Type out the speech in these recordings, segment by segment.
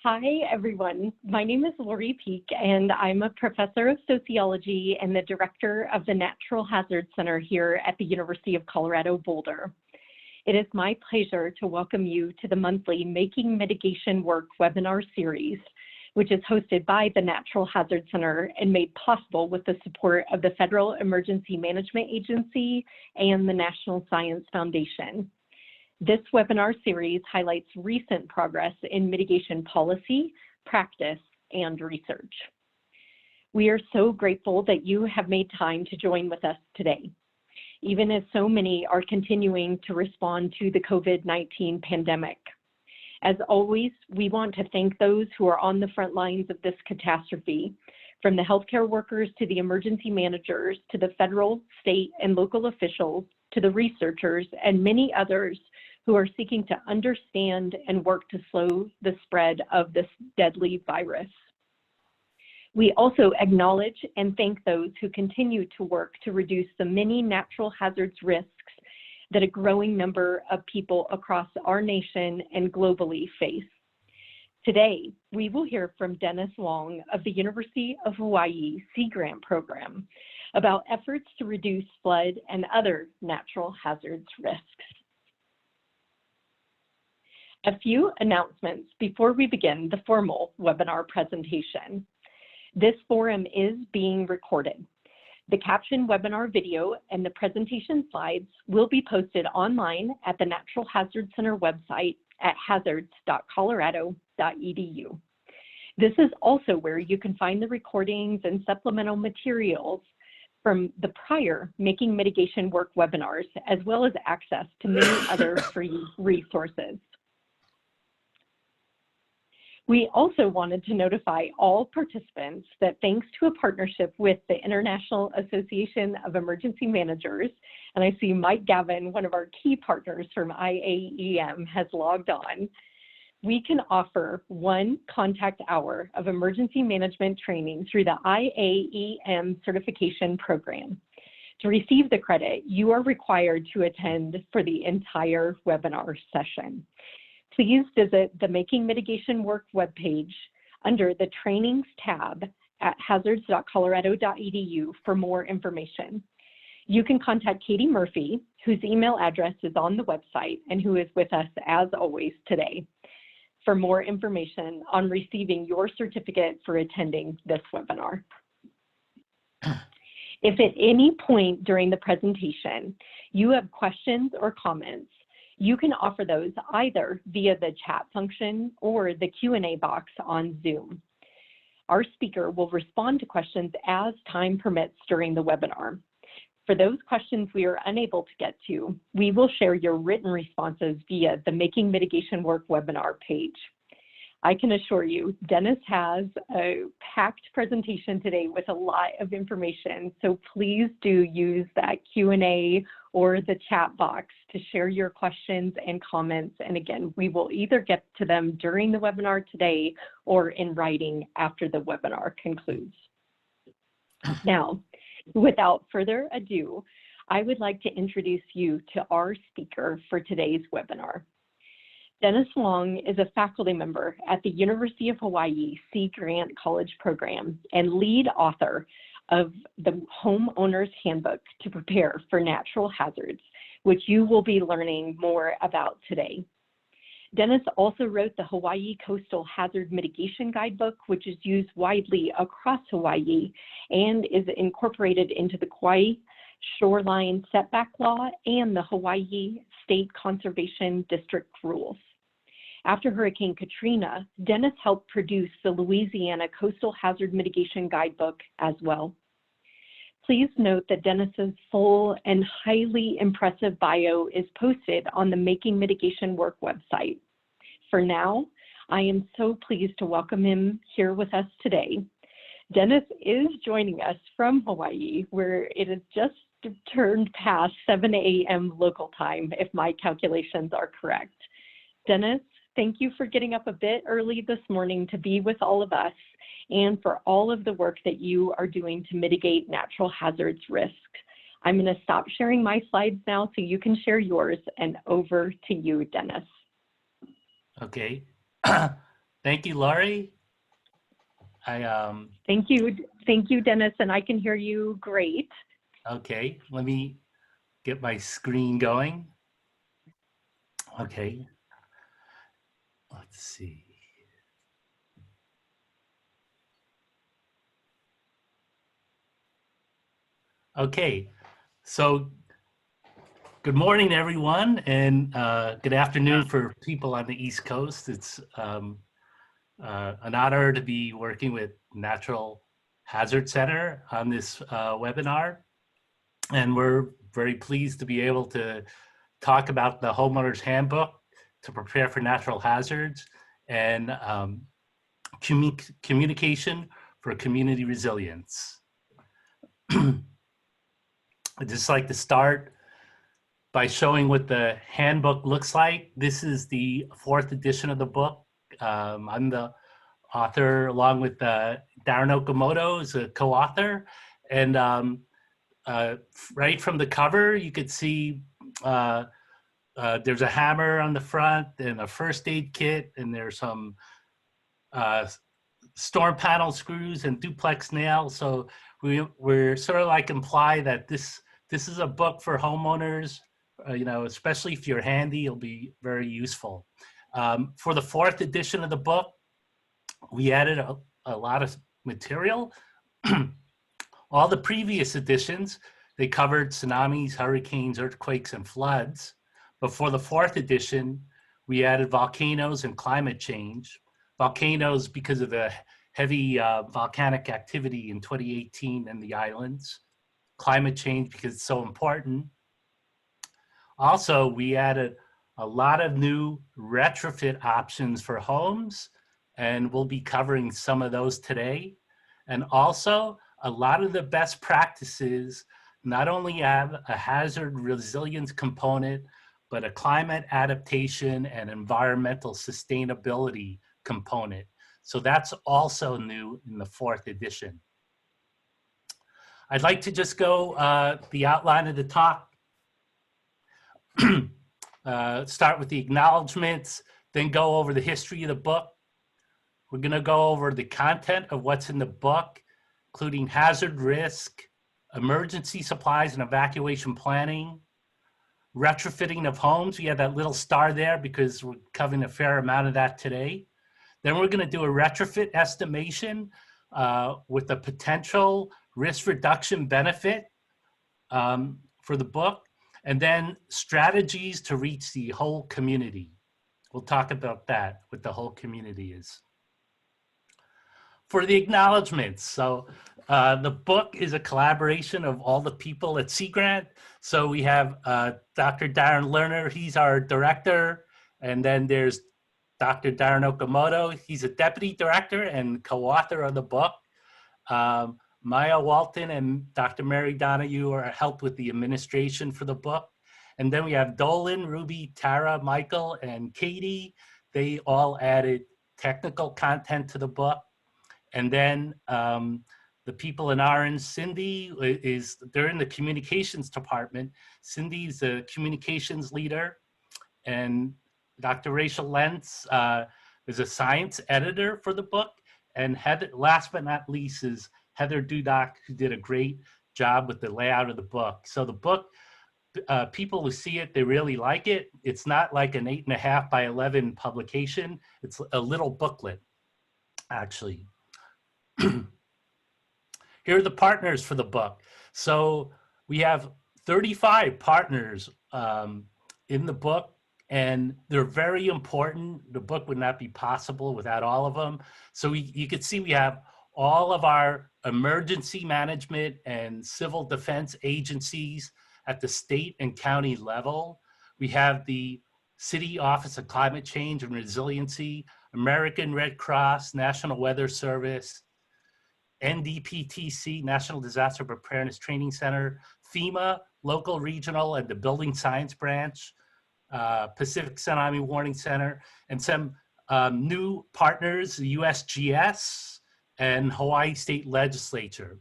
Hi, everyone. My name is Lori Peak, and I'm a professor of sociology and the director of the Natural Hazard Center here at the University of Colorado Boulder. It is my pleasure to welcome you to the monthly Making Mitigation Work webinar series, which is hosted by the Natural Hazard Center and made possible with the support of the Federal Emergency Management Agency and the National Science Foundation. This webinar series highlights recent progress in mitigation policy, practice, and research. We are so grateful that you have made time to join with us today, even as so many are continuing to respond to the COVID-19 pandemic. As always, we want to thank those who are on the front lines of this catastrophe, from the healthcare workers to the emergency managers, to the federal, state, and local officials, to the researchers, and many others who are seeking to understand and work to slow the spread of this deadly virus. We also acknowledge and thank those who continue to work to reduce the many natural hazards risks that a growing number of people across our nation and globally face. Today, we will hear from Dennis Hwang of the University of Hawaii Sea Grant Program about efforts to reduce flood and other natural hazards risks. A few announcements before we begin the formal webinar presentation. This forum is being recorded. The captioned webinar video and the presentation slides will be posted online at the Natural Hazard Center website at hazards.colorado.edu. This is also where you can find the recordings and supplemental materials from the prior Making Mitigation Work webinars, as well as access to many other free resources. We also wanted to notify all participants that thanks to a partnership with the International Association of Emergency Managers, and I see Mike Gavin, one of our key partners from IAEM, has logged on, we can offer 1 contact hour of emergency management training through the IAEM certification program. To receive the credit, you are required to attend for the entire webinar session. Please visit the Making Mitigation Work webpage under the Trainings tab at hazards.colorado.edu for more information. You can contact Katie Murphy, whose email address is on the website and who is with us as always today, for more information on receiving your certificate for attending this webinar. If at any point during the presentation you have questions or comments, you can offer those either via the chat function or the Q&A box on Zoom. Our speaker will respond to questions as time permits during the webinar. For those questions we are unable to get to, we will share your written responses via the Making Mitigation Work webinar page. I can assure you, Dennis has a packed presentation today with a lot of information, so please do use that Q&A or the chat box to share your questions and comments. And again, we will either get to them during the webinar today or in writing after the webinar concludes. Now, without further ado, I would like to introduce you to our speaker for today's webinar. Dennis Hwang is a faculty member at the University of Hawaii Sea Grant College Program and lead author of the Homeowners Handbook to Prepare for Natural Hazards, which you will be learning more about today. Dennis also wrote the Hawaii Coastal Hazard Mitigation Guidebook, which is used widely across Hawaii and is incorporated into the Kauai Shoreline Setback Law and the Hawaii State Conservation District rules. After Hurricane Katrina, Dennis helped produce the Louisiana Coastal Hazard Mitigation Guidebook as well. Please note that Dennis's full and highly impressive bio is posted on the Making Mitigation Work website. For now, I am so pleased to welcome him here with us today. Dennis is joining us from Hawaii, where it is just turned past 7 a.m. local time, if my calculations are correct. Dennis, thank you for getting up a bit early this morning to be with all of us and for all of the work that you are doing to mitigate natural hazards risk. I'm going to stop sharing my slides now so you can share yours, and over to you, Dennis. Okay. Thank you, Laurie. Thank you, Dennis, and I can hear you great. Okay, let me get my screen going. Okay, let's see. Okay, so good morning, everyone, and good afternoon for people on the East Coast. It's an honor to be working with Natural Hazard Center on this webinar, and we're very pleased to be able to talk about the Homeowner's Handbook to prepare for natural hazards and communication for community resilience. I'd just like to start by showing what the handbook looks like. This is the 4th edition of the book. I'm the author along with Darren Okamoto is a co-author. And right from the cover, you could see there's a hammer on the front and a first aid kit, and there's some storm panel screws and duplex nails. So we're sort of like imply that this is a book for homeowners, you know, especially if you're handy, it'll be very useful. For the 4th edition of the book, we added a lot of material. All the previous editions, they covered tsunamis, hurricanes, earthquakes, and floods. But for the 4th edition, we added volcanoes and climate change. Volcanoes because of the heavy volcanic activity in 2018 in the islands. Climate change because it's so important. Also, we added a lot of new retrofit options for homes, and we'll be covering some of those today. And also, a lot of the best practices not only have a hazard resilience component, but a climate adaptation and environmental sustainability component. So that's also new in the 4th edition. I'd like to just go the outline of the talk. Start with the acknowledgments, then go over the history of the book. We're going to go over the content of what's in the book, including hazard risk, emergency supplies and evacuation planning, retrofitting of homes. We have that little star there because we're covering a fair amount of that today. Then we're going to do a retrofit estimation with a potential risk reduction benefit for the book, and then strategies to reach the whole community. We'll talk about that, what the whole community is. For the acknowledgments, so the book is a collaboration of all the people at Sea Grant. So we have Dr. Darren Lerner, he's our director, and then there's Dr. Darren Okamoto, he's a deputy director and co-author of the book. Maya Walton and Dr. Mary Donahue are helped with the administration for the book. And then we have Dolan, Ruby, Tara, Michael, and Katie. They all added technical content to the book. And then the people in orange, Cindy they're in the communications department. Cindy's the communications leader. And Dr. Rachel Lentz is a science editor for the book. And Heather, last but not least, is Heather Dudock, who did a great job with the layout of the book. So the book, people who see it, they really like it. It's not like an 8.5 by 11 publication. It's a little booklet, actually. Here are the partners for the book. So we have 35 partners in the book, and they're very important. The book would not be possible without all of them. So you can see we have all of our emergency management and civil defense agencies at the state and county level. We have the City Office of Climate Change and Resiliency, American Red Cross, National Weather Service, NDPTC, National Disaster Preparedness Training Center, FEMA, local, regional, and the Building Science Branch, Pacific Tsunami Warning Center, and some new partners, the USGS and Hawaii State Legislature.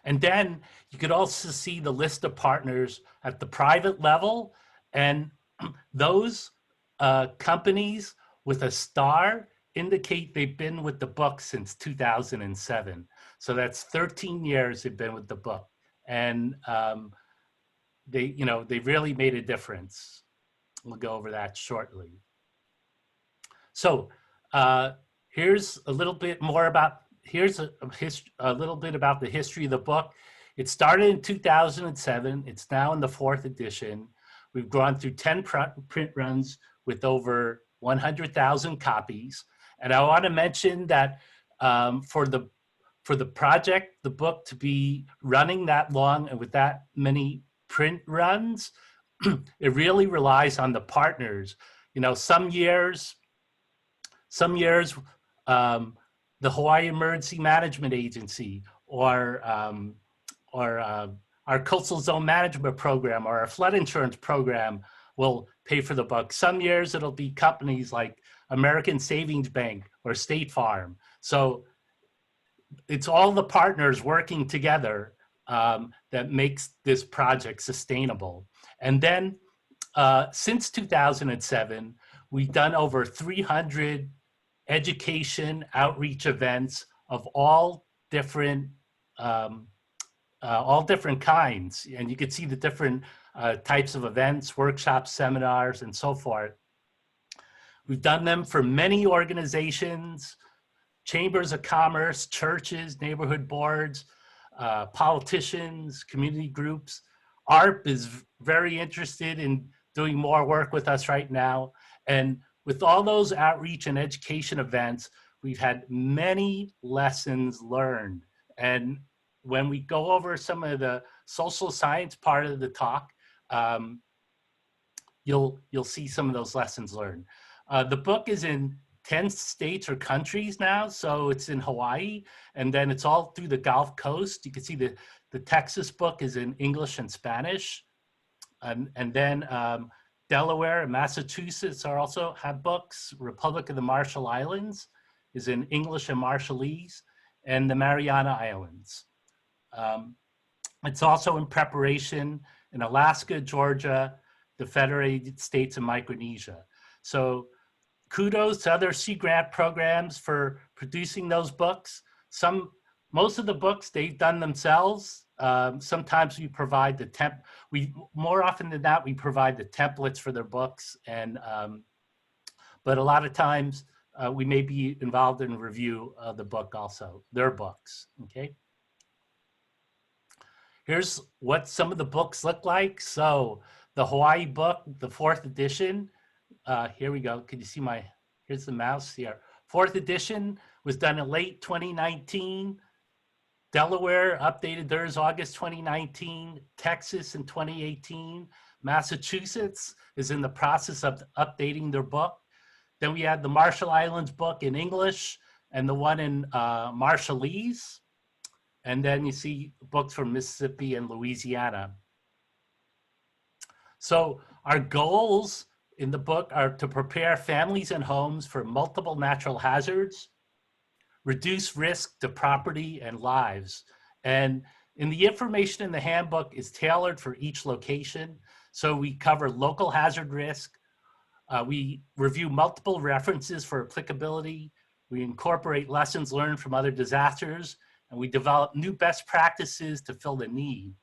And then you could also see the list of partners at the private level, and those companies with a star indicate they've been with the book since 2007. So that's 13 years they've been with the book. And they really made a difference. We'll go over that shortly. So here's a little bit more about, here's a little bit about the history of the book. It started in 2007. It's now in the 4th edition. We've gone through 10 print runs with over 100,000 copies. And I want to mention that for the project, the book to be running that long and with that many print runs, it really relies on the partners. You know, some years, the Hawaii Emergency Management Agency or our coastal zone management program or our flood insurance program will pay for the book. Some years it'll be companies like American Savings Bank or State Farm. So it's all the partners working together that makes this project sustainable. And then since 2007, we've done over 300 education outreach events of all different kinds. And you can see the different types of events, workshops, seminars, and so forth. We've done them for many organizations, chambers of commerce, churches, neighborhood boards, politicians, community groups. ARP is very interested in doing more work with us right now. And with all those outreach and education events, we've had many lessons learned. And when we go over some of the social science part of the talk, you'll see some of those lessons learned. The book is in 10 states or countries now. So it's in Hawaii, and then it's all through the Gulf Coast. You can see the Texas book is in English and Spanish. And then Delaware and Massachusetts also have books. Republic of the Marshall Islands is in English and Marshallese, and the Mariana Islands. It's also in preparation in Alaska, Georgia, the Federated States, and Micronesia. So kudos to other Sea Grant programs for producing those books. Most of the books they've done themselves. Sometimes we provide more often than not, we provide the templates for their books. And, but a lot of times we may be involved in review of the book also, their books, okay? Here's what some of the books look like. So the Hawaii book, the 4th edition, here we go. Can you see here's the mouse here. 4th edition was done in late 2019. Delaware updated theirs August 2019, Texas in 2018, Massachusetts is in the process of updating their book. Then we had the Marshall Islands book in English and the one in Marshallese. And then you see books from Mississippi and Louisiana. So our goals in the book are to prepare families and homes for multiple natural hazards, reduce risk to property and lives. And the information in the handbook is tailored for each location. So we cover local hazard risk. We review multiple references for applicability. We incorporate lessons learned from other disasters, and we develop new best practices to fill the need.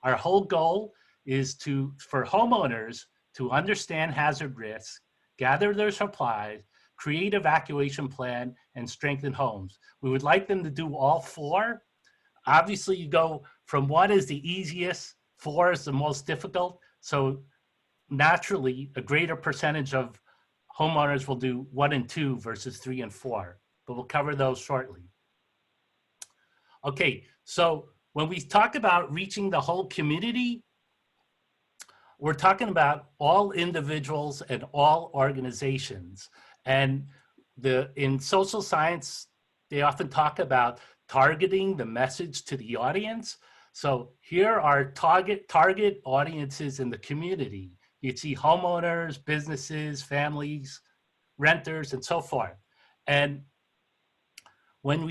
Our whole goal is for homeowners to understand hazard risk, gather their supplies, create evacuation plan, and strengthen homes. We would like them to do all 4. Obviously, you go from 1 is the easiest, 4 is the most difficult. So naturally, a greater percentage of homeowners will do 1 and 2 versus 3 and 4, but we'll cover those shortly. Okay, so when we talk about reaching the whole community, we're talking about all individuals and all organizations. And in social science, they often talk about targeting the message to the audience. So here are target audiences in the community. You see homeowners, businesses, families, renters, and so forth. And when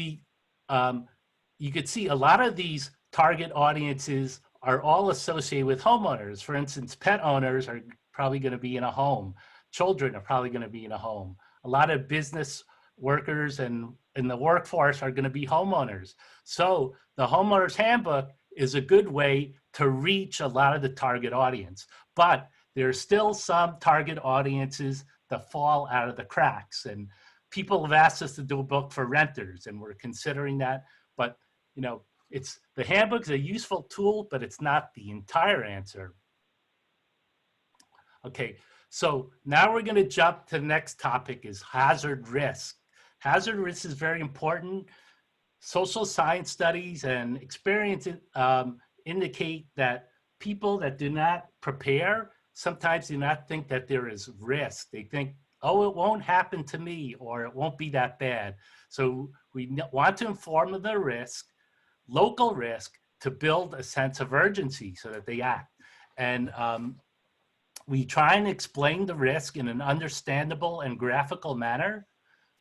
you could see a lot of these target audiences are all associated with homeowners. For instance, pet owners are probably going to be in a home. Children are probably going to be in a home. a lot of business workers and in the workforce are going to be homeowners. So the Homeowners Handbook is a good way to reach a lot of the target audience. But there's still some target audiences that fall out of the cracks. And people have asked us to do a book for renters, and we're considering that. But, you know, the handbook is a useful tool, but it's not the entire answer. Okay, so now we're going to jump to the next topic is hazard risk. Hazard risk is very important. Social science studies and experience indicate that people that do not prepare sometimes do not think that there is risk. They think, oh, it won't happen to me, or it won't be that bad. So we want to inform them of the risk, local risk, to build a sense of urgency so that they act. And we try and explain the risk in an understandable and graphical manner,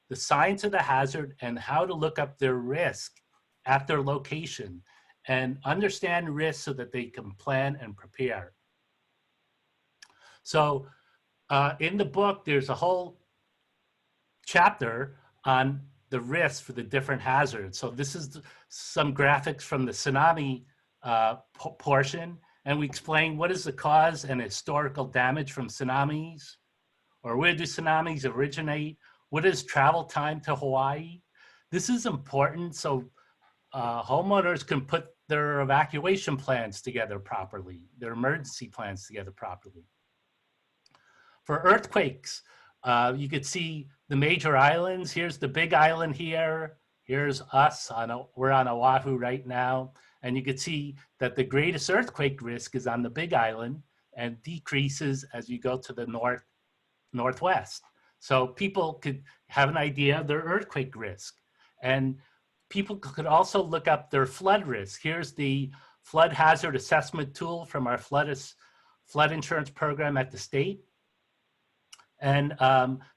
the science of the hazard, and how to look up their risk at their location and understand risk so that they can plan and prepare. So in the book, there's a whole chapter on the risks for the different hazards. So this is some graphics from the tsunami portion, and we explain what is the cause and historical damage from tsunamis, or where do tsunamis originate? What is travel time to Hawaii? This is important so homeowners can put their evacuation plans together properly, their emergency plans together properly. For earthquakes, you could see the major islands. Here's the big island here. Here's us, we're on Oahu right now. And you could see that the greatest earthquake risk is on the big island and decreases as you go to the northwest. So people could have an idea of their earthquake risk. And people could also look up their flood risk. Here's the flood hazard assessment tool from our flood insurance program at the state. And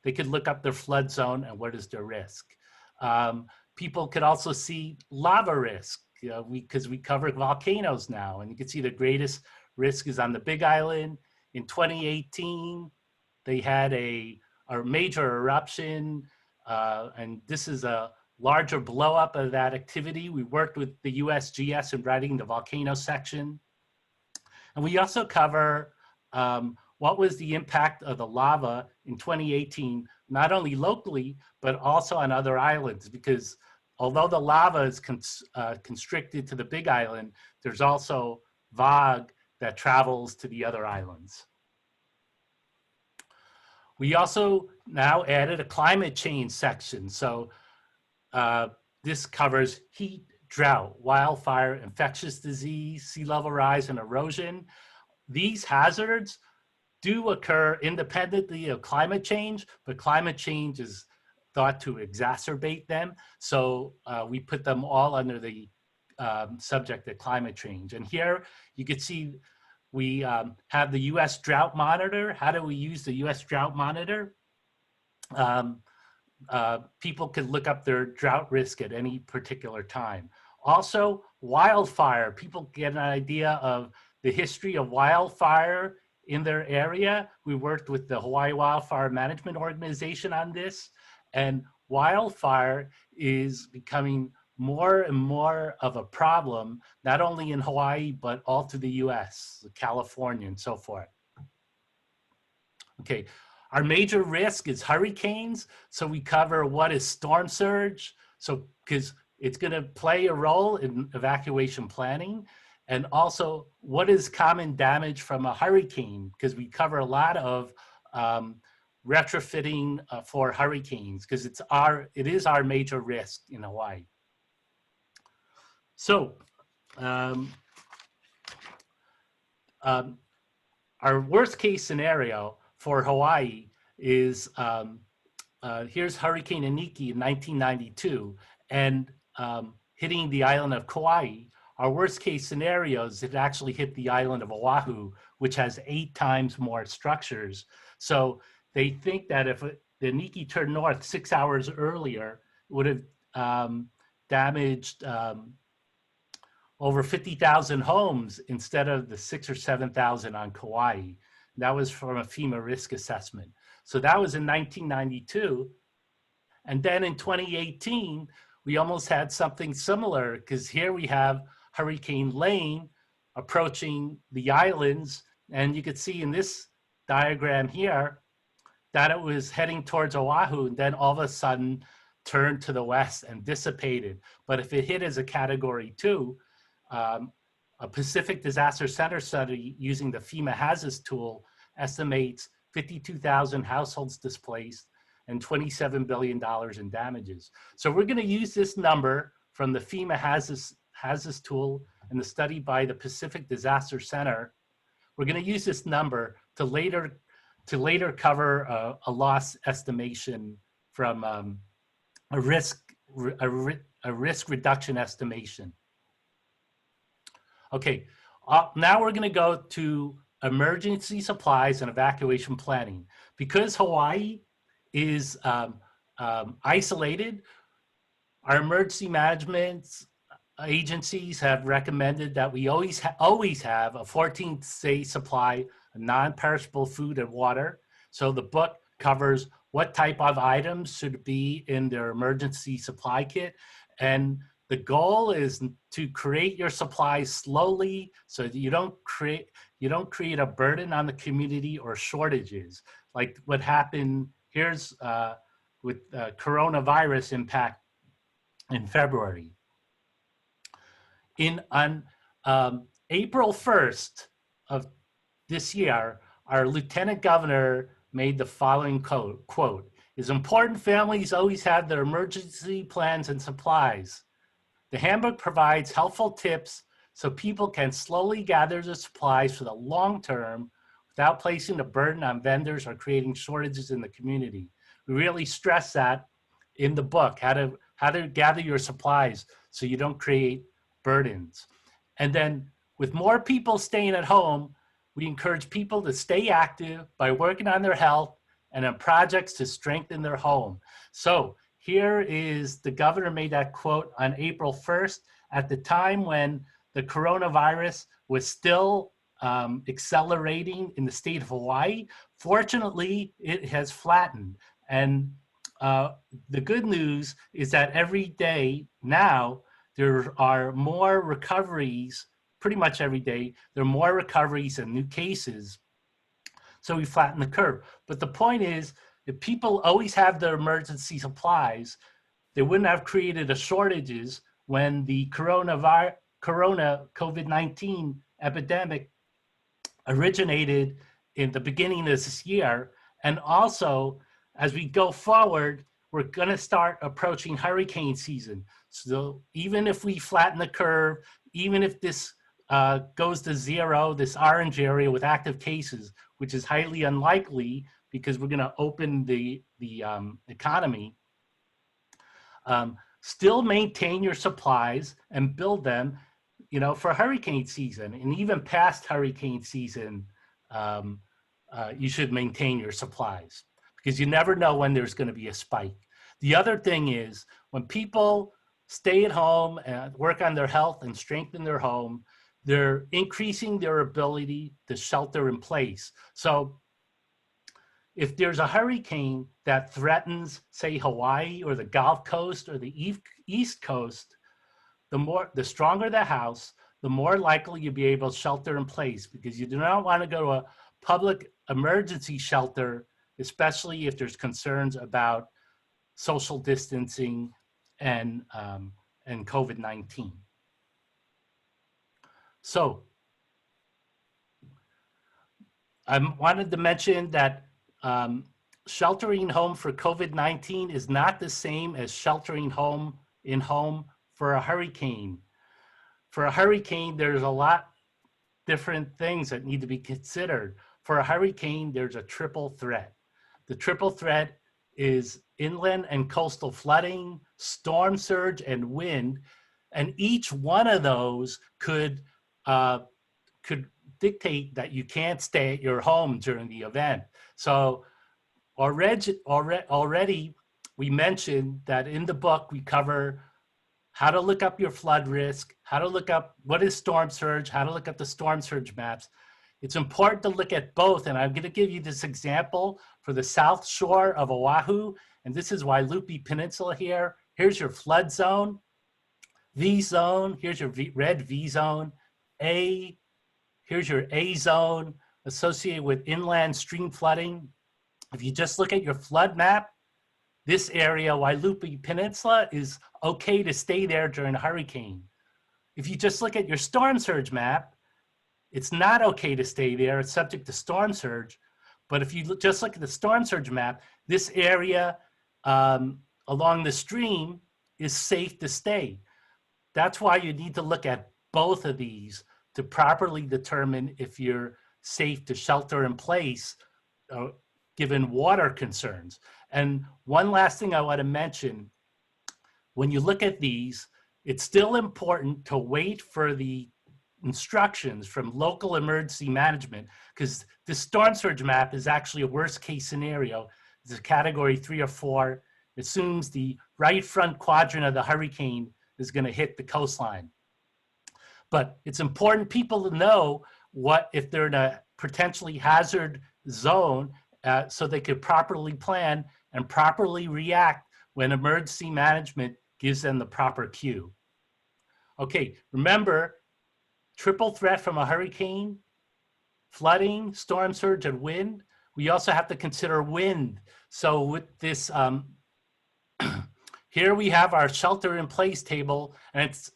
they could look up their flood zone and what is their risk. People could also see lava risk, you know, because we cover volcanoes now, and you can see the greatest risk is on the Big Island. In 2018, they had a major eruption, and this is a larger blow up of that activity. We worked with the USGS in writing the volcano section. And we also cover what was the impact of the lava in 2018, not only locally, but also on other islands, because although the lava is constricted to the Big Island, there's also VOG that travels to the other islands. We also now added a climate change section. So this covers heat, drought, wildfire, infectious disease, sea level rise, and erosion. These hazards do occur independently of climate change, but climate change is thought to exacerbate them. So we put them all under the subject of climate change. And here you can see we have the US Drought Monitor. How do we use the US Drought Monitor? People can look up their drought risk at any particular time. Also, wildfire. People get an idea of the history of wildfire in their area. We worked with the Hawaii Wildfire Management Organization on this, and wildfire is becoming more and more of a problem, not only in Hawaii, but all through the US, California, and so forth. Okay, our major risk is hurricanes. So we cover what is storm surge. So, because it's gonna play a role in evacuation planning. And also, what is common damage from a hurricane? Because we cover a lot of retrofitting for hurricanes, because it is our major risk in Hawaii. So our worst case scenario for Hawaii is, here's Hurricane Iniki in 1992, and hitting the island of Kauai. Our worst case scenario is it actually hit the island of Oahu, which has 8 times more structures. So they think that if the Iniki turned north 6 hours earlier, it would have damaged over 50,000 homes instead of the 6,000 or 7,000 on Kauai. That was from a FEMA risk assessment. So that was in 1992. And then in 2018, we almost had something similar, because here we have Hurricane Lane approaching the islands. And you could see in this diagram here that it was heading towards Oahu, and then all of a sudden turned to the west and dissipated. But if it hit as a Category 2, a Pacific Disaster Center study using the FEMA Hazards tool estimates 52,000 households displaced and $27 billion in damages. So we're going to use this number from the FEMA Hazards tool and the study by the Pacific Disaster Center. We're going to use this number to later cover a loss estimation from a risk reduction estimation. Okay, now we're going to go to emergency supplies and evacuation planning. Because Hawaii is isolated, our emergency management agencies have recommended that we always have a 14-day supply of non-perishable food and water. So the book covers what type of items should be in their emergency supply kit. And the goal is to create your supplies slowly so that you don't create a burden on the community or shortages, like what happened here's with coronavirus impact in February. On April 1st of this year, our Lieutenant Governor made the following quote, "It's important families always have their emergency plans and supplies. The handbook provides helpful tips so people can slowly gather the supplies for the long term without placing a burden on vendors or creating shortages in the community." We really stress that in the book, how to gather your supplies so you don't create burdens. And then with more people staying at home, we encourage people to stay active by working on their health and on projects to strengthen their home. So here is the governor made that quote on April 1st at the time when the coronavirus was still accelerating in the state of Hawaii. Fortunately, it has flattened. And the good news is that every day now, there are more recoveries, pretty much every day, there are more recoveries and new cases. So we flatten the curve. But the point is, if people always have their emergency supplies, they wouldn't have created the shortages when the COVID-19 epidemic originated in the beginning of this year. And also, as we go forward, we're going to start approaching hurricane season. So even if we flatten the curve, even if this goes to zero, this orange area with active cases, which is highly unlikely because we're going to open the economy, still maintain your supplies and build them, for hurricane season. And even past hurricane season, you should maintain your supplies because you never know when there's going to be a spike. The other thing is when people stay at home and work on their health and strengthen their home, they're increasing their ability to shelter in place. So if there's a hurricane that threatens, say, Hawaii or the Gulf Coast or the East Coast, the stronger the house, the more likely you'll be able to shelter in place because you do not want to go to a public emergency shelter, especially if there's concerns about social distancing and COVID-19. So I wanted to mention that sheltering home for COVID-19 is not the same as sheltering home for a hurricane. For a hurricane, there's a lot different things that need to be considered. For a hurricane, there's a triple threat. The triple threat is inland and coastal flooding, storm surge, and wind. And each one of those could dictate that you can't stay at your home during the event. So already we mentioned that in the book we cover how to look up your flood risk, how to look up what is storm surge, how to look up the storm surge maps. it's important to look at both. And I'm going to give you this example for the south shore of Oahu. And this is Wailupi Peninsula here. Here's your flood zone, V zone. Here's your red V zone. A, here's your A zone associated with inland stream flooding. If you just look at your flood map, this area, Wailupi Peninsula, is okay to stay there during a hurricane. If you just look at your storm surge map, it's not okay to stay there. It's subject to storm surge. But if you just look at the storm surge map, this area along the stream is safe to stay. That's why you need to look at both of these to properly determine if you're safe to shelter in place given water concerns. And one last thing I want to mention, when you look at these, it's still important to wait for the instructions from local emergency management, because the storm surge map is actually a worst case scenario. It's a category 3 or 4. It assumes the right front quadrant of the hurricane is going to hit the coastline. But it's important people to know what if they're in a potentially hazard zone so they could properly plan and properly react when emergency management gives them the proper cue. Okay, remember, triple threat from a hurricane, flooding, storm surge, and wind. We also have to consider wind. So with this, here we have our shelter in place table, and it's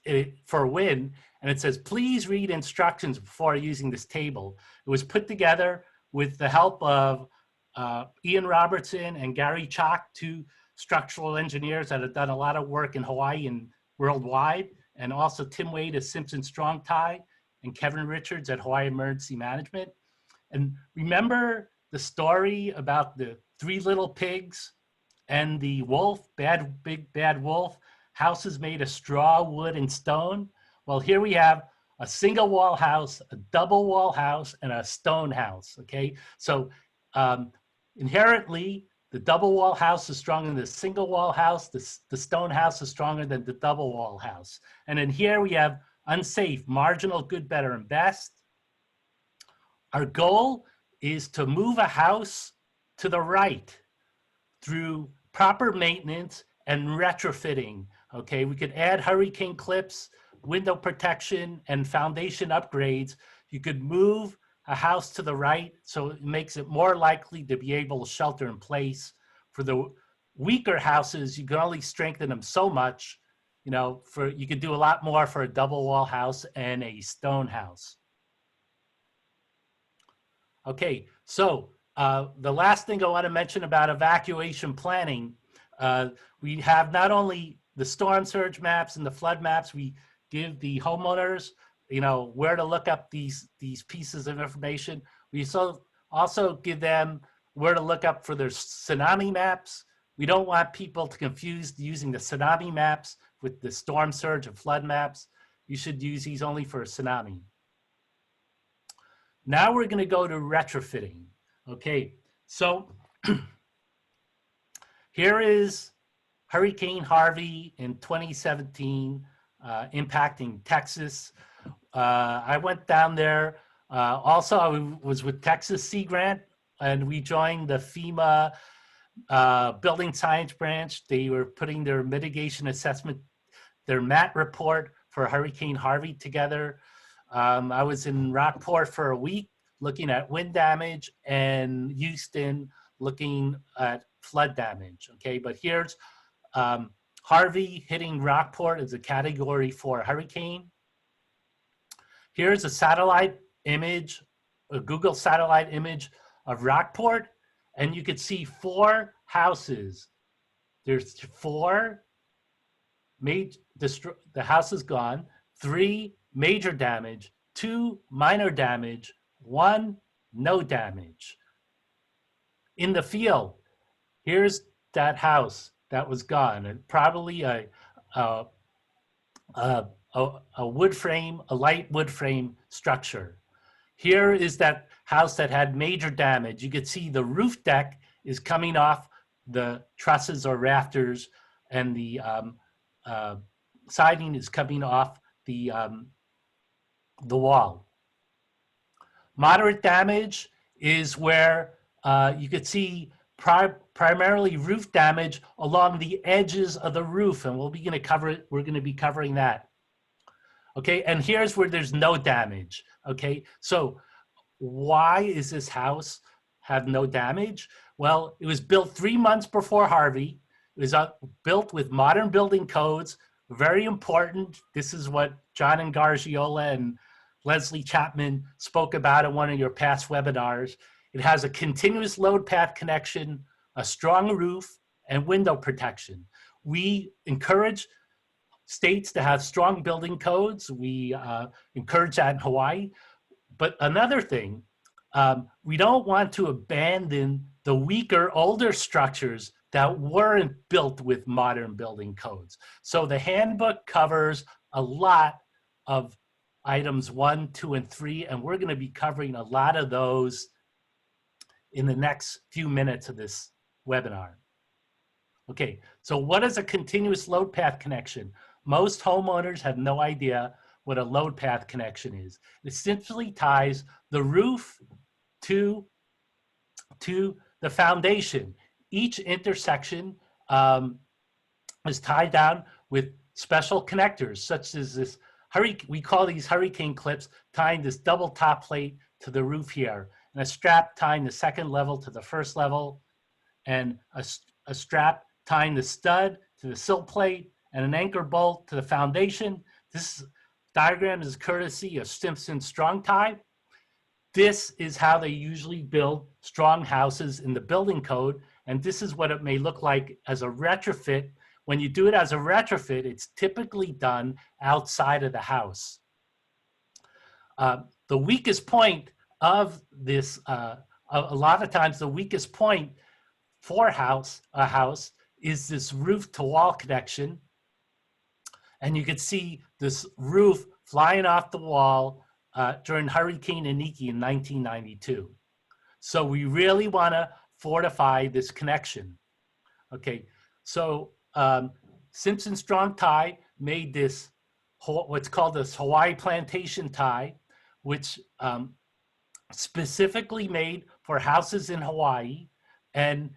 for wind, and it says, please read instructions before using this table. It was put together with the help of Ian Robertson and Gary Chalk, two structural engineers that have done a lot of work in Hawaii and worldwide, and also Tim Wade of Simpson Strong Tie and Kevin Richards at Hawaii Emergency Management. And remember the story about the 3 little pigs and the wolf, big bad wolf, houses made of straw, wood, and stone? Well, here we have a single wall house, a double wall house, and a stone house, okay? So inherently, the double wall house is stronger than the single wall house. The stone house is stronger than the double wall house. And then here we have unsafe, marginal, good, better, and best. Our goal is to move a house to the right through proper maintenance and retrofitting, okay? We could add hurricane clips, window protection, and foundation upgrades. You could move a house to the right so it makes it more likely to be able to shelter in place. For the weaker houses, you can only strengthen them so much. You know, you could do a lot more for a double wall house and a stone house. Okay, so the last thing I want to mention about evacuation planning, we have not only the storm surge maps and the flood maps, we give the homeowners, you know, where to look up these pieces of information. We also give them where to look up for their tsunami maps. We don't want people to confuse using the tsunami maps with the storm surge and flood maps. You should use these only for a tsunami. Now we're going to go to retrofitting. Okay, so here is Hurricane Harvey in 2017 impacting Texas. I went down there. Also, I was with Texas Sea Grant, and we joined the FEMA Building Science Branch. They were putting their mitigation assessment, their MAT report for Hurricane Harvey together. I was in Rockport for a week looking at wind damage, and Houston looking at flood damage. Okay, but here's Harvey hitting Rockport as a Category 4 hurricane. Here's a satellite image, a Google satellite image of Rockport, and you could see 4 houses. There's 4 the house is gone, 3 major damage, 2 minor damage, 1 no damage. In the field, here's that house that was gone, and probably a wood frame, a light wood frame structure. Here is that house that had major damage. You could see the roof deck is coming off the trusses or rafters, and the siding is coming off the wall. Moderate damage is where you could see primarily roof damage along the edges of the roof, and we're going to be covering that. Okay, and here's where there's no damage. Okay, so why is this house have no damage? Well, it was built 3 months before Harvey. It was built with modern building codes. Very important. This is what John and Gargiola and Leslie Chapman spoke about in one of your past webinars. It has a continuous load path connection, a strong roof, and window protection. We encourage states to have strong building codes. We encourage that in Hawaii. But another thing, we don't want to abandon the weaker, older structures that weren't built with modern building codes. So the handbook covers a lot of items 1, 2, and 3, and we're going to be covering a lot of those in the next few minutes of this webinar. Okay, so what is a continuous load path connection? Most homeowners have no idea what a load path connection is. It simply ties the roof to the foundation. Each intersection is tied down with special connectors, such as this, we call these hurricane clips, tying this double top plate to the roof here, and a strap tying the second level to the first level, and a strap tying the stud to the sill plate, and an anchor bolt to the foundation. This diagram is courtesy of Simpson Strong Tie. This is how they usually build strong houses in the building code, and this is what it may look like as a retrofit. When you do it as a retrofit, it's typically done outside of the house. The weakest point of this, a lot of times the weakest point for a house is this roof to wall connection. And you can see this roof flying off the wall during Hurricane Iniki in 1992. So we really want to fortify this connection. Okay, so Simpson Strong Tie made this, what's called this Hawaii plantation tie, which specifically made for houses in Hawaii. And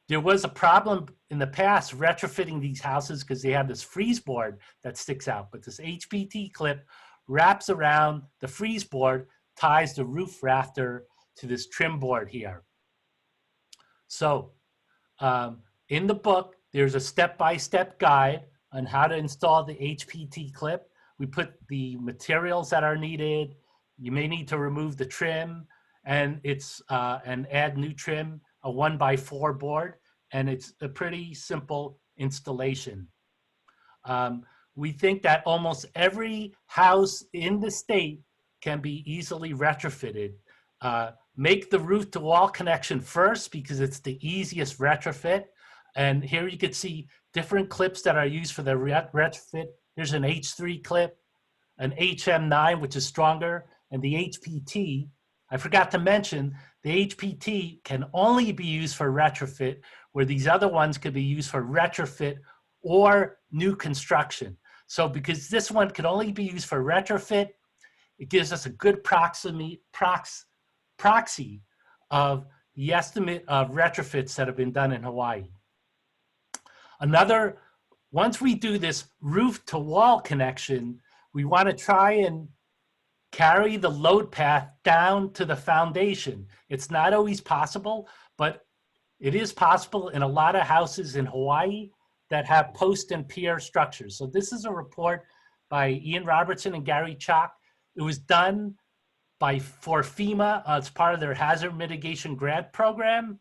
there was a problem in the past retrofitting these houses because they have this freeze board that sticks out, but this HPT clip wraps around the freeze board, ties the roof rafter to this trim board here. So in the book, there's a step-by-step guide on how to install the HPT clip. We put the materials that are needed. You may need to remove the trim and add new trim, a 1x4 board, and it's a pretty simple installation. We think that almost every house in the state can be easily retrofitted. Make the roof to wall connection first because it's the easiest retrofit. And here you can see different clips that are used for the retrofit. There's an H3 clip, an HM9, which is stronger, and the HPT. I forgot to mention, the HPT can only be used for retrofit, where these other ones could be used for retrofit or new construction. So because this one can only be used for retrofit, it gives us a good proxy of the estimate of retrofits that have been done in Hawaii. Once we do this roof to wall connection, we want to try and carry the load path down to the foundation. It's not always possible, but it is possible in a lot of houses in Hawaii that have post and pier structures. So this is a report by Ian Robertson and Gary Chalk. It was done for FEMA as part of their hazard mitigation grant program.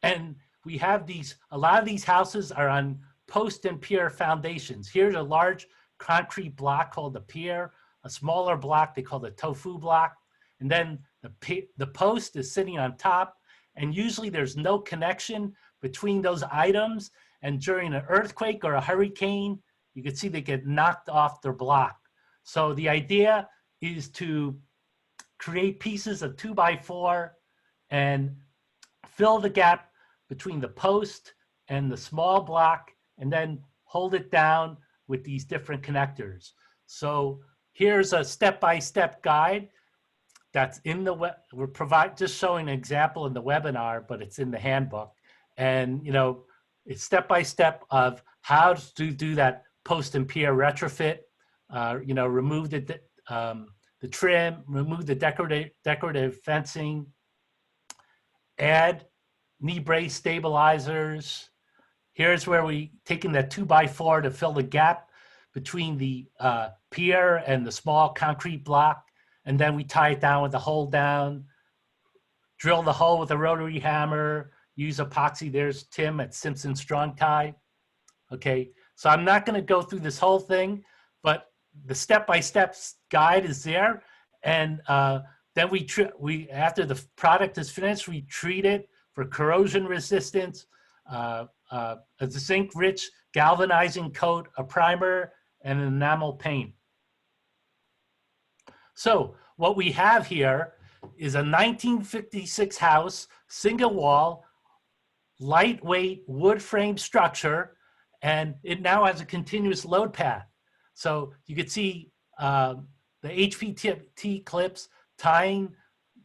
And we have a lot of these houses are on post and pier foundations. Here's a large concrete block called the pier, a smaller block they call the tofu block, and then the post is sitting on top, and usually there's no connection between those items, and during an earthquake or a hurricane, you can see they get knocked off their block. So the idea is to create pieces of 2x4 and fill the gap between the post and the small block, and then hold it down with these different connectors. So here's a step-by-step guide. that's in the we're just showing an example in the webinar, but it's in the handbook. And, you know, it's step by step of how to do that post and pier retrofit. You know, remove the trim, remove the decorative fencing, add knee brace stabilizers. Here's where we taking that 2x4 to fill the gap between the pier and the small concrete block, and then we tie it down with the hole down, drill the hole with a rotary hammer, use epoxy. There's Tim at Simpson Strong Tie. Okay, so I'm not going to go through this whole thing, but the step-by-step guide is there, and then we after the product is finished, we treat it for corrosion resistance, a zinc-rich galvanizing coat, a primer, and an enamel paint. So what we have here is a 1956 house, single wall, lightweight wood frame structure, and it now has a continuous load path. So you can see the HPT clips tying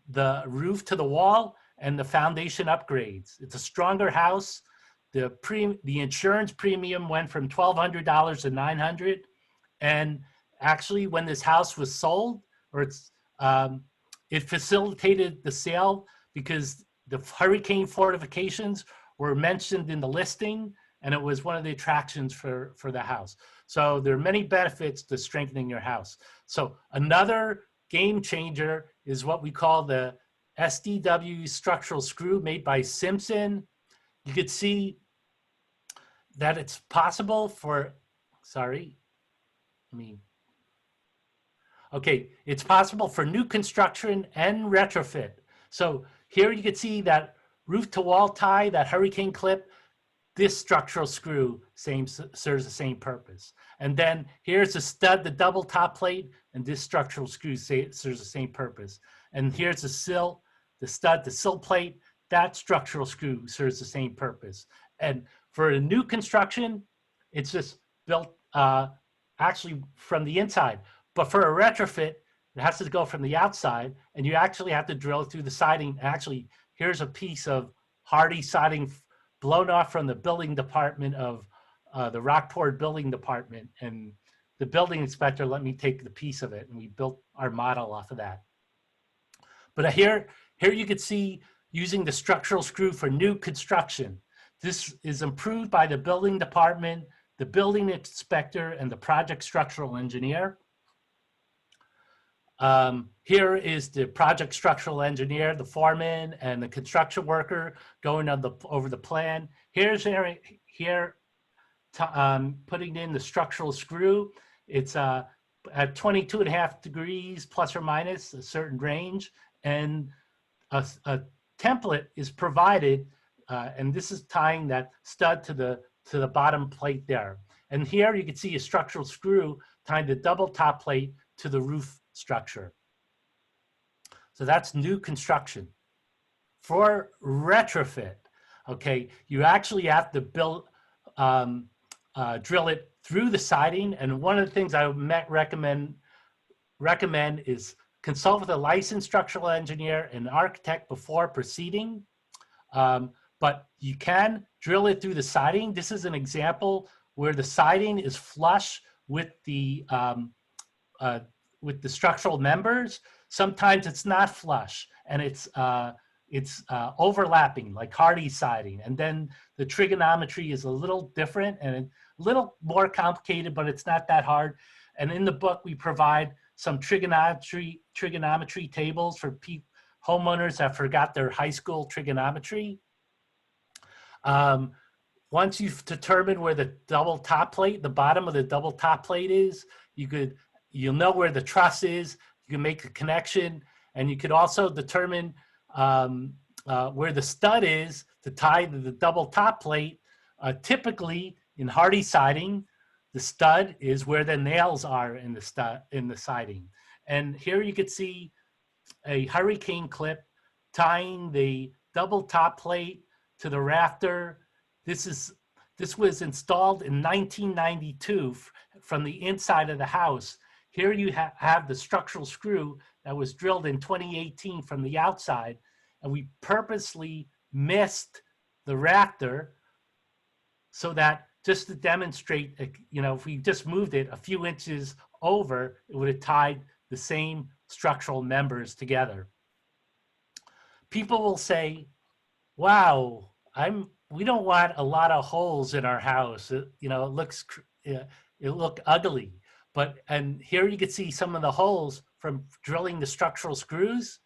the roof to the wall and the foundation upgrades. It's a stronger house. The insurance premium went from $1,200 to $900. And actually, when this house was sold, it facilitated the sale because the hurricane fortifications were mentioned in the listing, and it was one of the attractions for the house. So there are many benefits to strengthening your house. So another game changer is what we call the SDWC structural screw made by Simpson. You could see that it's possible for, it's possible for new construction and retrofit. So here you can see that roof to wall tie, that hurricane clip, this structural screw serves the same purpose. And then here's the stud, the double top plate, and this structural screw serves the same purpose. And here's the sill, the stud, the sill plate, that structural screw serves the same purpose. And for a new construction, it's just built actually from the inside. But for a retrofit, it has to go from the outside, and you actually have to drill through the siding. Actually, here's a piece of hardy siding blown off from the building department of the Rockport building department, and the building inspector let me take the piece of it, and we built our model off of that. But here you can see using the structural screw for new construction. This is improved by the building department, the building inspector, and the project structural engineer. Here is the project structural engineer, the foreman, and the construction worker going on over the plan. Here's putting in the structural screw. It's at 22.5 degrees plus or minus a certain range, and a template is provided, and this is tying that stud to the bottom plate there. And here you can see a structural screw tying the double top plate to the roof structure. So that's new construction. For retrofit, okay, you actually have to drill it through the siding. And one of the things I recommend is consult with a licensed structural engineer and architect before proceeding. But you can drill it through the siding. This is an example where the siding is flush with the structural members. Sometimes it's not flush, and it's overlapping, like hardy siding. And then the trigonometry is a little different and a little more complicated, but it's not that hard. And in the book, we provide some trigonometry tables for homeowners that forgot their high school trigonometry. Once you've determined where the double top plate, the bottom of the double top plate is, you'll know where the truss is. You can make a connection, and you could also determine where the stud is to tie to the double top plate. Typically, in hardy siding, the stud is where the nails are in the siding. And here you could see a hurricane clip tying the double top plate to the rafter. This was installed in 1992 from the inside of the house. Here you have the structural screw that was drilled in 2018 from the outside, and we purposely missed the rafter so that just to demonstrate, you know, if we just moved it a few inches over, it would have tied the same structural members together. People will say, wow, we don't want a lot of holes in our house. You know, it look ugly. And here you can see some of the holes from drilling the structural screws,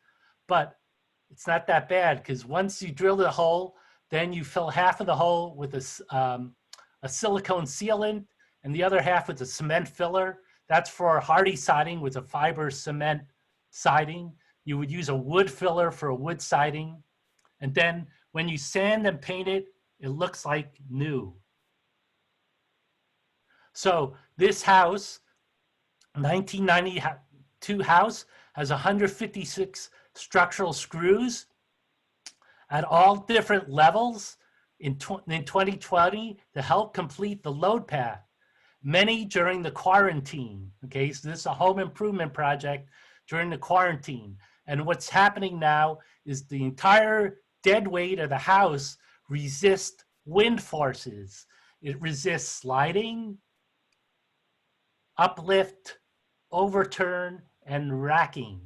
but it's not that bad, because once you drill the hole, then you fill half of the hole with a silicone sealant and the other half with a cement filler. That's for hardy siding with a fiber cement siding. You would use a wood filler for a wood siding. And then when you sand and paint it, it looks like new. So this house, 1992 house, has 156 structural screws at all different levels in 2020 to help complete the load path, many during the quarantine. Okay, so this is a home improvement project during the quarantine. And what's happening now is the entire dead weight of the house resists wind forces. It resists sliding, uplift, overturn, and racking.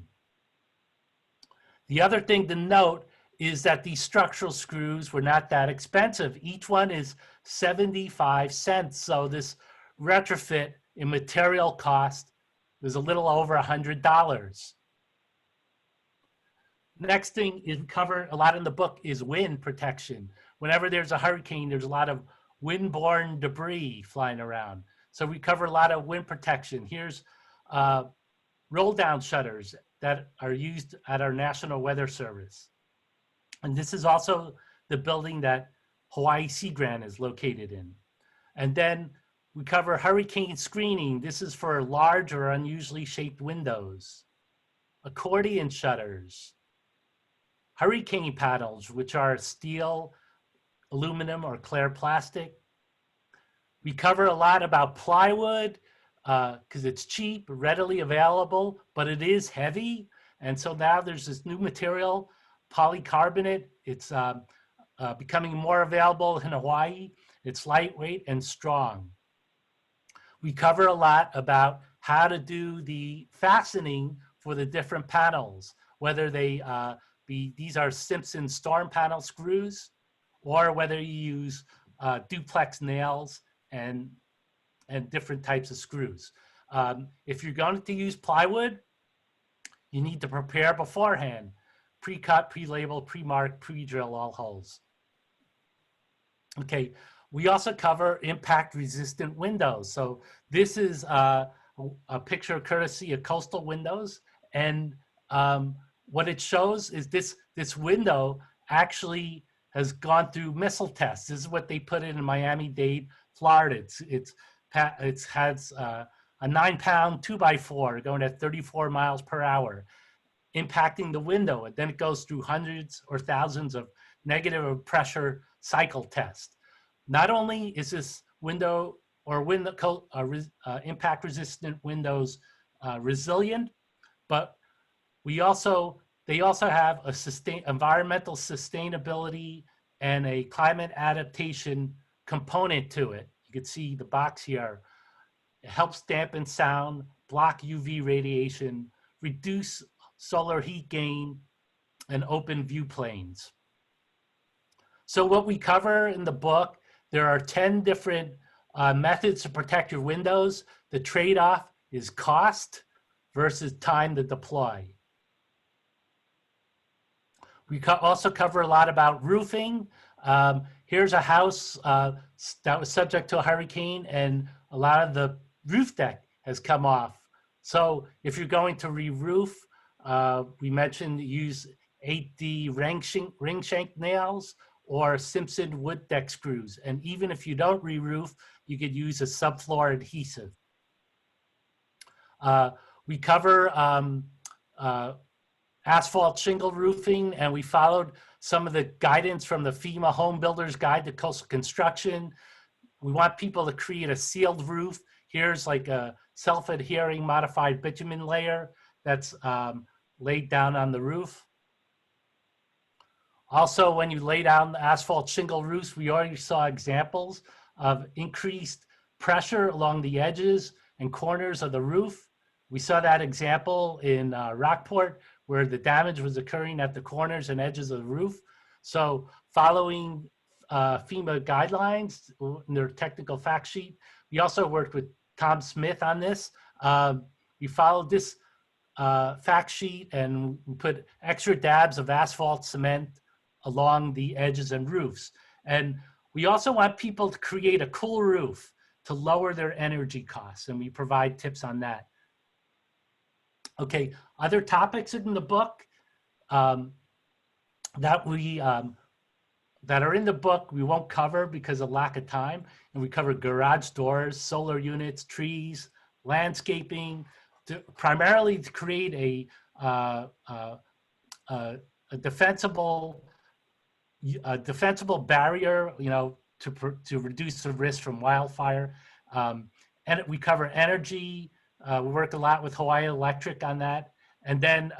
The other thing to note is that these structural screws were not that expensive. Each one is 75 cents. So this retrofit in material cost was a little over $100. Next thing is covered a lot in the book is wind protection. Whenever there's a hurricane, there's a lot of windborne debris flying around. So we cover a lot of wind protection. Here's roll down shutters that are used at our National Weather Service. And this is also the building that Hawaii Sea Grant is located in. And then we cover hurricane screening. This is for large or unusually shaped windows. Accordion shutters. Hurricane panels, which are steel, aluminum, or clear plastic. We cover a lot about plywood because it's cheap, readily available, but it is heavy. And so now there's this new material, polycarbonate. It's becoming more available in Hawaii. It's lightweight and strong. We cover a lot about how to do the fastening for the different panels, whether they these are Simpson storm panel screws, or whether you use duplex nails and different types of screws. If you're going to use plywood, you need to prepare beforehand. Pre-cut, pre-label, pre-mark, pre-drill all holes. Okay, we also cover impact-resistant windows. So this is a picture courtesy of Coastal Windows, and what it shows is this window actually has gone through missile tests. This is what they put in Miami-Dade, Florida. It has a 9-pound 2x4 going at 34 miles per hour, impacting the window. And then it goes through hundreds or thousands of negative pressure cycle tests. Not only is this window or impact resistant windows resilient, but they also have a environmental sustainability and a climate adaptation component to it. You can see the box here. It helps dampen sound, block UV radiation, reduce solar heat gain, and open view planes. So what we cover in the book, there are 10 different methods to protect your windows. The trade-off is cost versus time to deploy. We also cover a lot about roofing. Here's a house that was subject to a hurricane, and a lot of the roof deck has come off. So if you're going to re-roof, we mentioned use 8D ring shank nails or Simpson wood deck screws. And even if you don't re-roof, you could use a subfloor adhesive. We cover asphalt shingle roofing, and we followed some of the guidance from the FEMA Home Builder's Guide to Coastal Construction. We want people to create a sealed roof. Here's like a self-adhering modified bitumen layer that's laid down on the roof. Also, when you lay down the asphalt shingle roofs, we already saw examples of increased pressure along the edges and corners of the roof. We saw that example in Rockport, where the damage was occurring at the corners and edges of the roof. So following FEMA guidelines in their technical fact sheet, we also worked with Tom Smith on this. We followed this fact sheet and we put extra dabs of asphalt cement along the edges and roofs. And we also want people to create a cool roof to lower their energy costs, and we provide tips on that. Okay, other topics in the book that are in the book we won't cover because of lack of time, and we cover garage doors, solar units, trees, landscaping, primarily to create a defensible barrier, to reduce the risk from wildfire. And we cover energy. We work a lot with Hawaii Electric on that. And then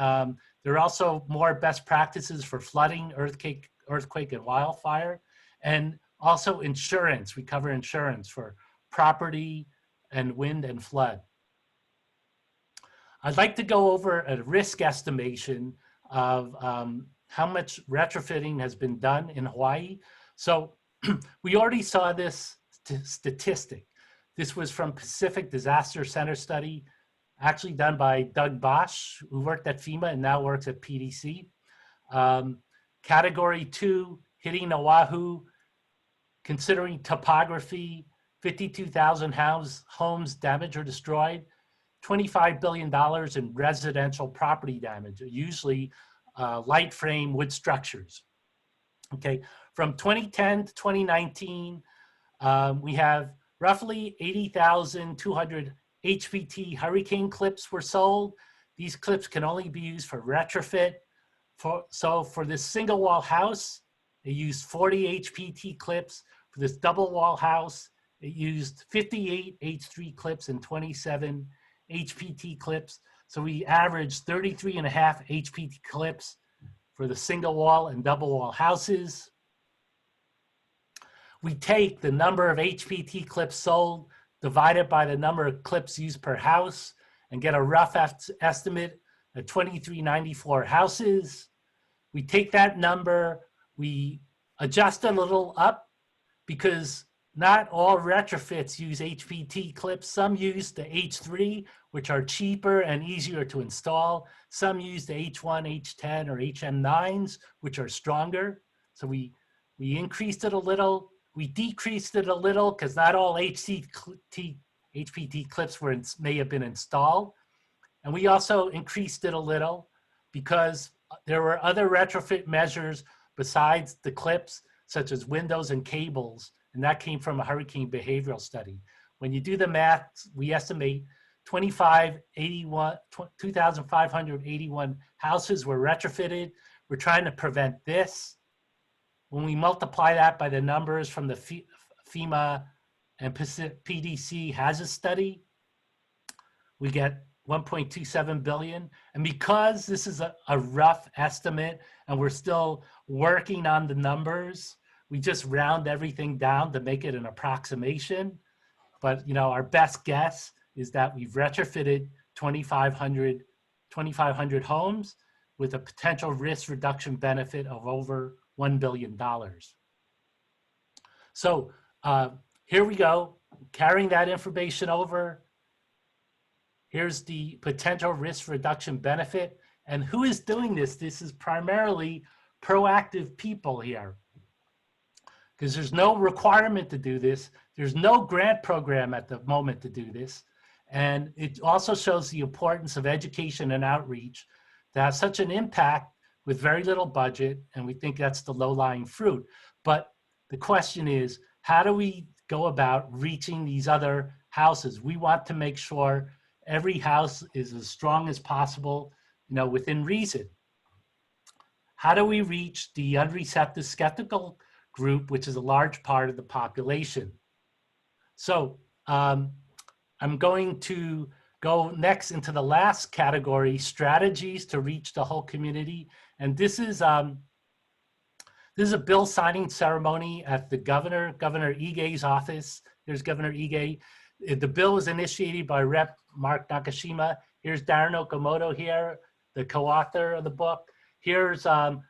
there are also more best practices for flooding, earthquake and wildfire. And also insurance. We cover insurance for property and wind and flood. I'd like to go over a risk estimation of how much retrofitting has been done in Hawaii. So we already saw this statistic. This was from Pacific Disaster Center study, actually done by Doug Bosch, who worked at FEMA and now works at PDC. Category 2, hitting Oahu, considering topography, 52,000 homes damaged or destroyed, $25 billion in residential property damage, usually light frame wood structures. Okay, from 2010 to 2019, we have roughly 80,200 HPT hurricane clips were sold. These clips can only be used for retrofit. So for this single wall house, it used 40 HPT clips. For this double wall house, it used 58 H3 clips and 27 HPT clips. So we averaged 33.5 HPT clips for the single wall and double wall houses. We take the number of HPT clips sold, divided by the number of clips used per house, and get a rough estimate of 2394 houses. We take that number, we adjust a little up because not all retrofits use HPT clips. Some use the H3, which are cheaper and easier to install. Some use the H1, H10, or HM9s, which are stronger. So we increased it a little. We decreased it a little because not all HPT clips may have been installed. And we also increased it a little because there were other retrofit measures besides the clips, such as windows and cables. And that came from a hurricane behavioral study. When you do the math, we estimate 2,581 houses were retrofitted. We're trying to prevent this. When we multiply that by the numbers from the FEMA and PDC hazard study, we get 1.27 billion. And because this is a rough estimate and we're still working on the numbers, we just round everything down to make it an approximation. But our best guess is that we've retrofitted 2,500 homes with a potential risk reduction benefit of over $1 billion. So here we go, carrying that information over. Here's the potential risk reduction benefit. And who is doing this? This is primarily proactive people here, because there's no requirement to do this. There's no grant program at the moment to do this. And it also shows the importance of education and outreach to have such an impact with very little budget, and we think that's the low-lying fruit. But the question is, how do we go about reaching these other houses? We want to make sure every house is as strong as possible, within reason. How do we reach the unreceptive skeptical group, which is a large part of the population? So I'm going to go next into the last category, strategies to reach the whole community. And this is a bill signing ceremony at the Governor Ige's office. There's Governor Ige. The bill was initiated by Rep. Mark Nakashima. Here's Darren Okamoto here, the co-author of the book. Here's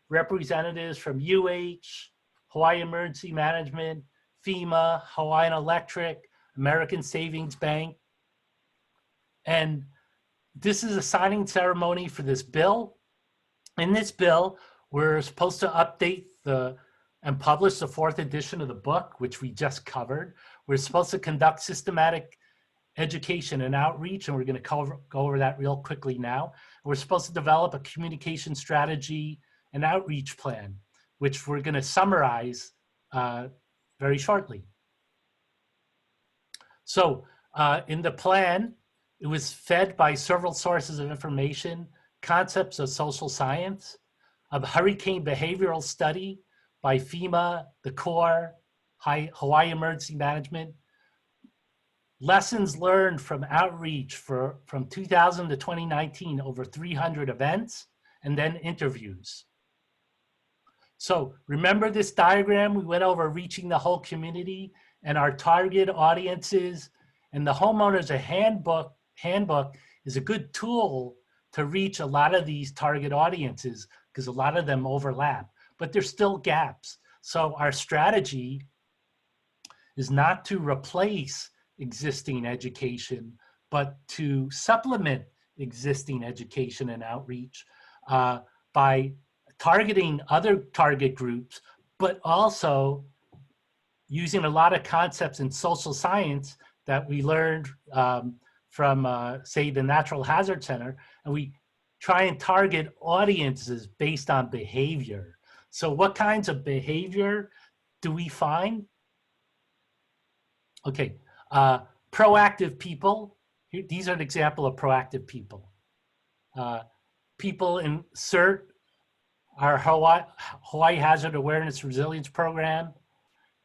representatives from Hawaii Emergency Management, FEMA, Hawaiian Electric, American Savings Bank. And this is a signing ceremony for this bill. In this bill, we're supposed to update and publish the 4th edition of the book, which we just covered. We're supposed to conduct systematic education and outreach, and we're going to go over that real quickly now. We're supposed to develop a communication strategy and outreach plan, which we're going to summarize very shortly. So in the plan, it was fed by several sources of information, concepts of social science, a hurricane behavioral study by FEMA, the Corps, Hawaii Emergency Management, lessons learned from outreach from 2000 to 2019, over 300 events, and then interviews. So remember this diagram? We went over reaching the whole community and our target audiences, and the Homeowners handbook is a good tool to reach a lot of these target audiences because a lot of them overlap, but there's still gaps. So our strategy is not to replace existing education, but to supplement existing education and outreach by targeting other target groups, but also using a lot of concepts in social science that we learned from, say, the Natural Hazard Center, and we try and target audiences based on behavior. So what kinds of behavior do we find? Okay, proactive people. These are an example of proactive people. People in CERT, our Hawaii Hazard Awareness Resilience Program.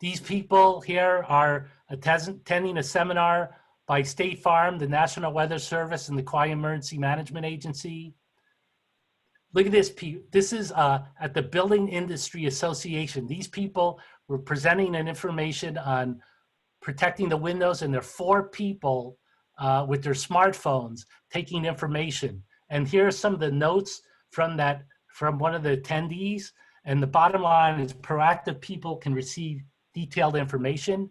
These people here are attending a seminar by State Farm, the National Weather Service, and the Kauai Emergency Management Agency. Look at this. This is at the Building Industry Association. These people were presenting an information on protecting the windows, and there are 4 people with their smartphones taking information. And here are some of the notes from one of the attendees. And the bottom line is proactive people can receive detailed information.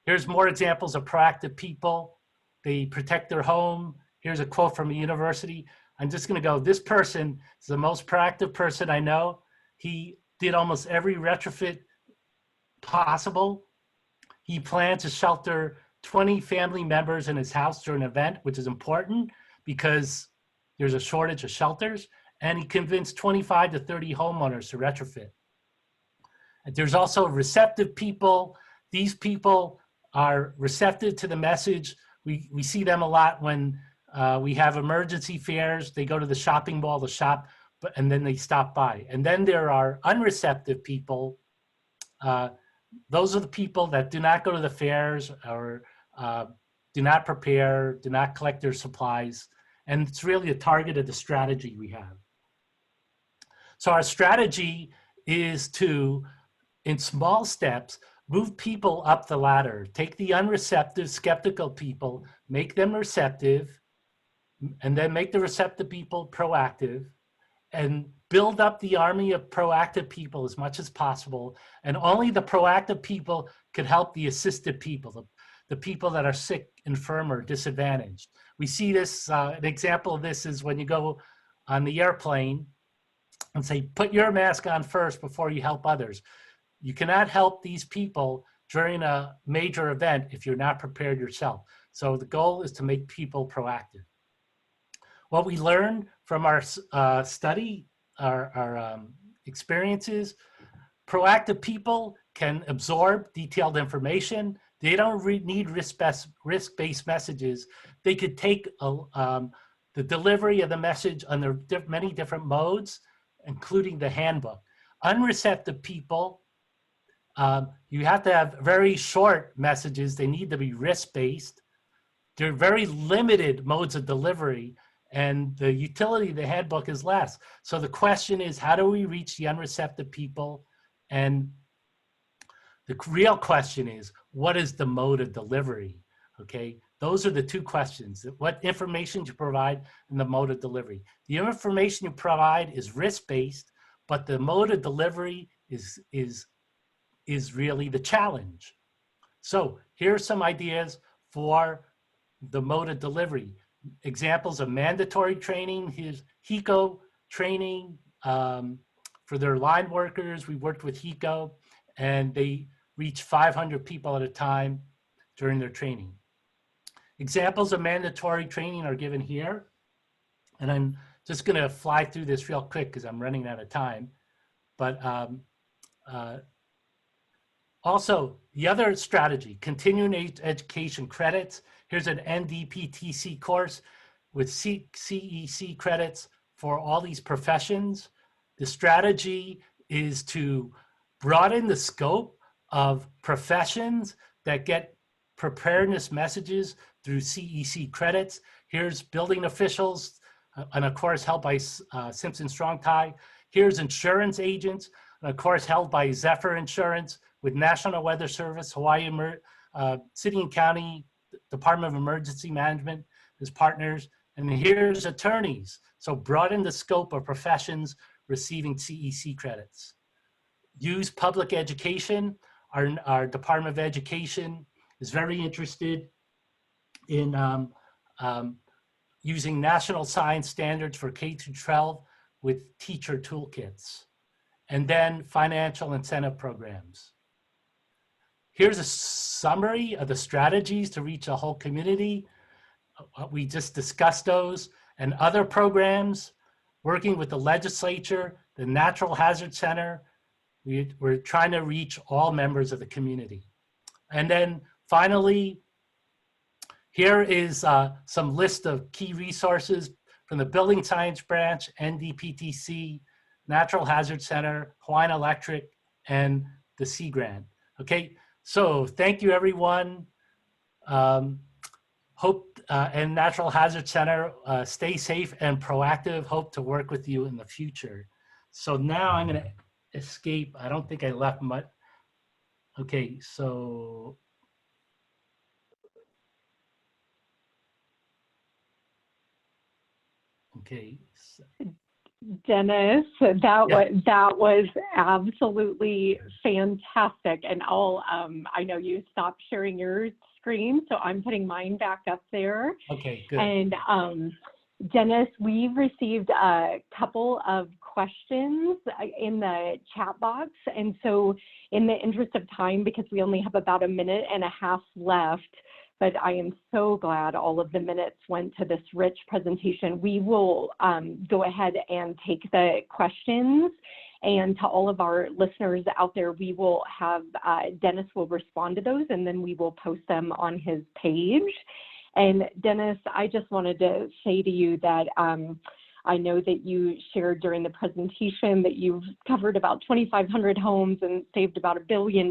Here's more examples of proactive people. They protect their home. Here's a quote from a university. I'm just going to go, this person is the most proactive person I know. He did almost every retrofit possible. He planned to shelter 20 family members in his house during an event, which is important because there's a shortage of shelters. And he convinced 25 to 30 homeowners to retrofit. There's also receptive people. These people are receptive to the message. We see them a lot when we have emergency fairs. They go to the shopping mall to shop, and then they stop by. And then there are unreceptive people. Those are the people that do not go to the fairs or do not prepare, do not collect their supplies. And it's really a target of the strategy we have. So our strategy is to, in small steps, move people up the ladder. Take the unreceptive, skeptical people, make them receptive, and then make the receptive people proactive, and build up the army of proactive people as much as possible. And only the proactive people can help the assisted people, the people that are sick, infirm, or disadvantaged. We see this, an example of this is when you go on the airplane and say, put your mask on first before you help others. You cannot help these people during a major event if you're not prepared yourself. So the goal is to make people proactive. What we learned from our study, our experiences, proactive people can absorb detailed information. They don't need risk-based messages. They could take the delivery of the message on their many different modes, including the handbook. Unreceptive people, you have to have very short messages. They need to be risk-based. There are very limited modes of delivery, and the utility of the handbook is less. So the question is, how do we reach the unreceptive people? And the real question is, what is the mode of delivery? Okay, those are the two questions. What information you provide and the mode of delivery. The information you provide is risk-based, but the mode of delivery is really the challenge. So here are some ideas for the mode of delivery. Examples of mandatory training. Here's HECO training for their line workers. We worked with HECO, and they reach 500 people at a time during their training. Examples of mandatory training are given here. And I'm just going to fly through this real quick because I'm running out of time. But also, the other strategy, continuing education credits. Here's an NDPTC course with CEC credits for all these professions. The strategy is to broaden the scope of professions that get preparedness messages through CEC credits. Here's building officials, and a course held by Simpson Strong-Tie. Here's insurance agents, and a course held by Zephyr Insurance with National Weather Service, Hawaii City and County Department of Emergency Management as partners. And here's attorneys. So broaden the scope of professions receiving CEC credits. Use public education. Our Department of Education is very interested in using national science standards for K-12 with teacher toolkits. And then financial incentive programs. Here's a summary of the strategies to reach a whole community. We just discussed those, and other programs, working with the legislature, the Natural Hazard Center. We're trying to reach all members of the community. And then finally, here is some list of key resources from the Building Science Branch, NDPTC, Natural Hazard Center, Hawaiian Electric, and the Sea Grant. Okay, so thank you, everyone. Hope and Natural Hazard Center, stay safe and proactive. Hope to work with you in the future. So now I'm going to escape. I don't think I left much. Okay, so. Okay. Dennis, that was absolutely fantastic. And I know you stopped sharing your screen, so I'm putting mine back up there. Okay, good. And Dennis, we've received a couple of questions in the chat box. And so in the interest of time, because we only have about a minute and a half left, but I am so glad all of the minutes went to this rich presentation. We will go ahead and take the questions, and to all of our listeners out there, we will have, Dennis will respond to those, and then we will post them on his page. And Dennis, I just wanted to say to you that I know that you shared during the presentation that you've covered about 2,500 homes and saved about $1 billion.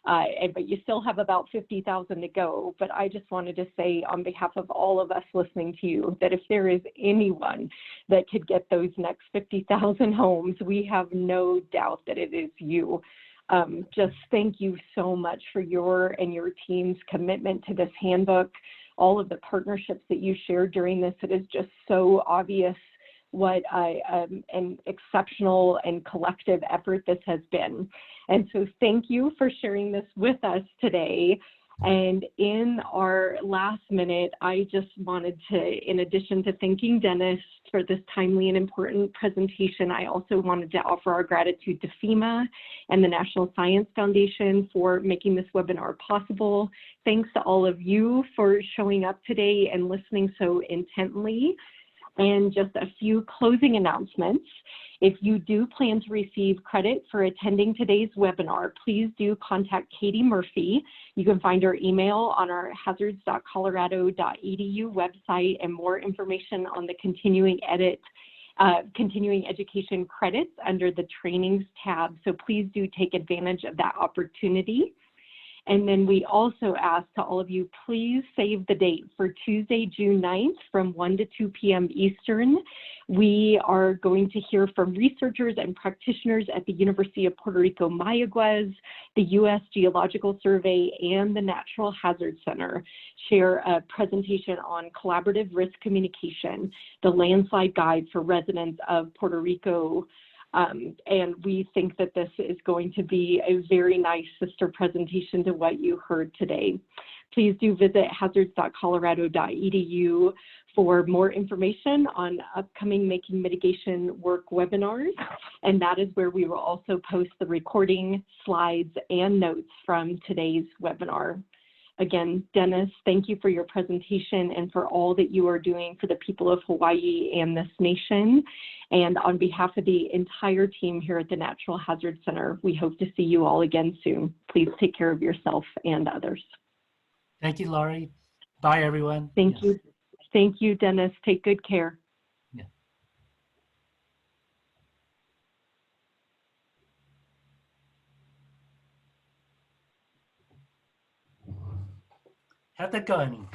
But you still have about 50,000 to go. But I just wanted to say on behalf of all of us listening to you that if there is anyone that could get those next 50,000 homes, we have no doubt that it is you. Just thank you so much for your and your team's commitment to this handbook, all of the partnerships that you shared during this. It is just so obvious what an exceptional and collective effort this has been. And so thank you for sharing this with us today. And in our last minute, I just wanted to, in addition to thanking Dennis for this timely and important presentation, I also wanted to offer our gratitude to FEMA and the National Science Foundation for making this webinar possible. Thanks to all of you for showing up today and listening so intently. And just a few closing announcements. If you do plan to receive credit for attending today's webinar, please do contact Katie Murphy. You can find her email on our hazards.colorado.edu website, and more information on the continuing education credits under the trainings tab. So please do take advantage of that opportunity. And then we also ask to all of you, please save the date for Tuesday, June 9th from 1 to 2 p.m. Eastern. We are going to hear from researchers and practitioners at the University of Puerto Rico Mayagüez, the U.S. Geological Survey, and the Natural Hazard Center share a presentation on collaborative risk communication, the landslide guide for residents of Puerto Rico. And we think that this is going to be a very nice sister presentation to what you heard today. Please do visit hazards.colorado.edu for more information on upcoming Making Mitigation Work webinars. And that is where we will also post the recording, slides, and notes from today's webinar. Again, Dennis, thank you for your presentation and for all that you are doing for the people of Hawaii and this nation. And on behalf of the entire team here at the Natural Hazard Center, we hope to see you all again soon. Please take care of yourself and others. Thank you, Laurie. Bye, everyone. Thank you. Thank you, Dennis. Take good care. Yeah. How'd that go, Annie?